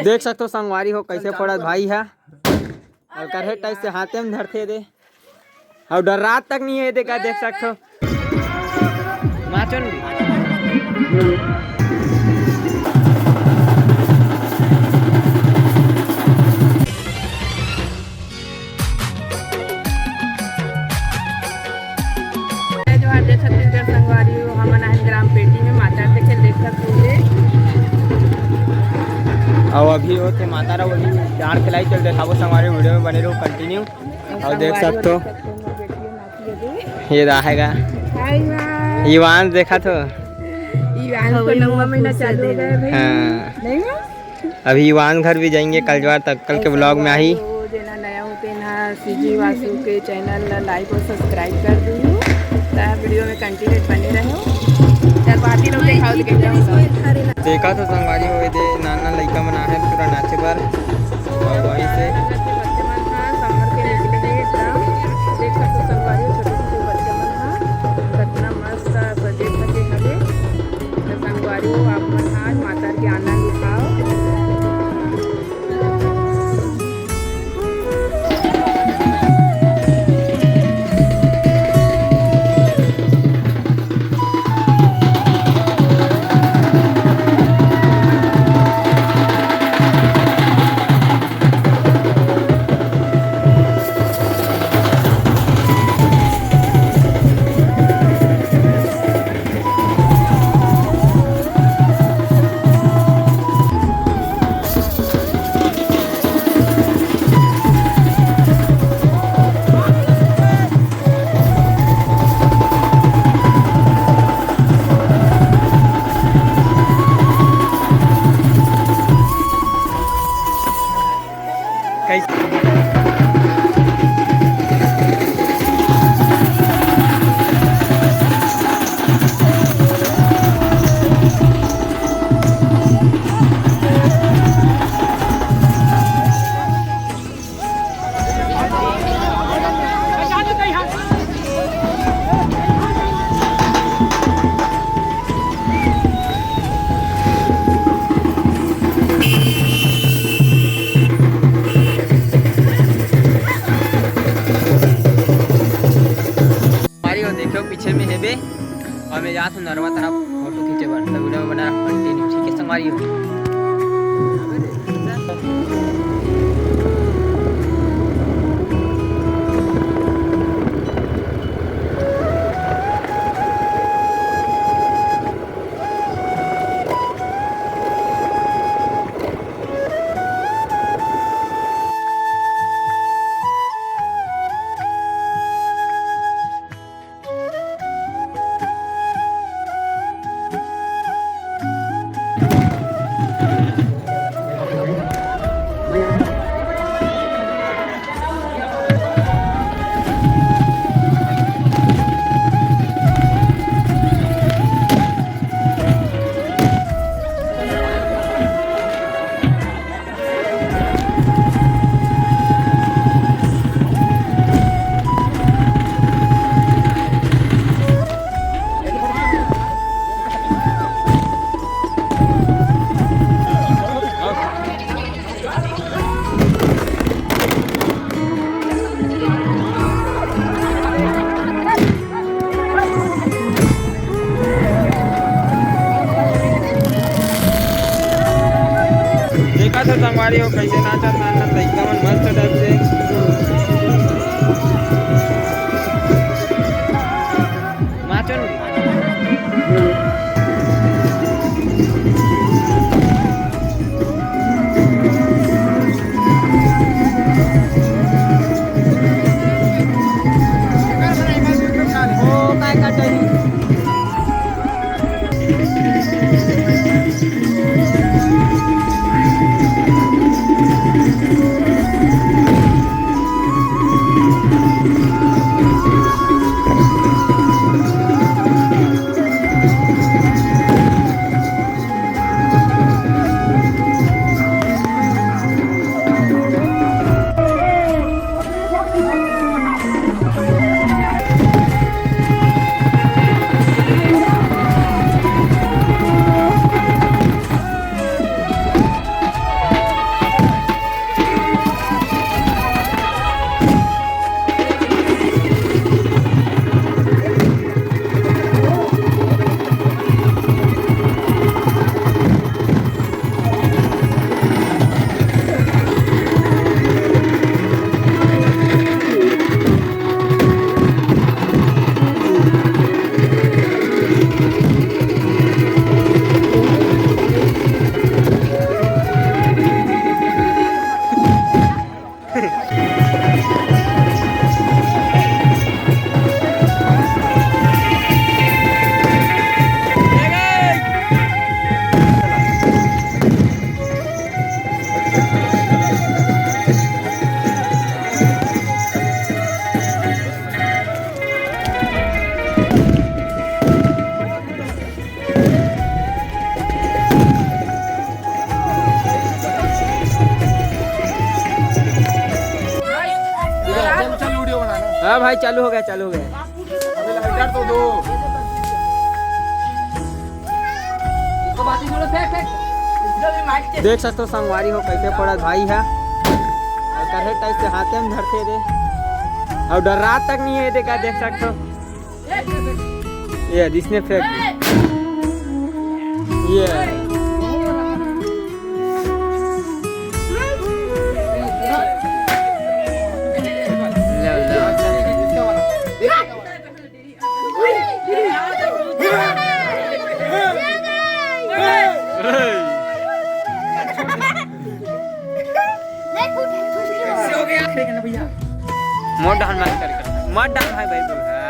देख सकते हो संगवारी हो कैसे पड़त भाई है और करे टाइप से हाथे में धरते दे और डर रात तक नहीं है देखा देख सकते हो माचन छत्तीसगढ़ संगवारी हो हम ग्राम पेटी में माता देखे देख सकते और अभी वो थे माता रहा वही डांड खिलाई चल देखा संगवारी वीडियो में बने रहो कंटिन्यू और देख सकते हो ये रहेगा ईवान देखा तो महीना चालू हो गया हाँ अभी ईवान घर भी जाएंगे कल तक कल के ब्लॉग में आई नया होते ना सीजी वासु के चैनल लाइक और सब्सक्राइब कर दी वीडियो में कंटिन्यू बने रहे पार्टी लोग देखा तो संगवारी हो दे नाना लड़का मना है पूरा नाचे पर और वहीं से समर के निकले हैं देख सकते संगवारी छोटे छोटे बच्चे मन कितना मस्त सजे सजे हवे संगवारी आप मन आज माता के आनंद उठाओ पीछे में है बे और मैं जाता हूँ नरवा तरफ फोटो खींचे बन तो वीडियो में बना कंटिन्यू ठीक है संगवारी हो देखा था संगवारी हो कैसे नाचा नाना लड़का मन मस्त टाइप से हाँ भाई चालू हो गया चालू हो गया। तो दो देख सकते हो संगवारी हो कैसे पड़ा भाई है और कहे टाइप से हाथे में धरते रे और डर रात तक नहीं है देखा देख सकते हो ये जिसने फेंक ये मत डाल भाई भाई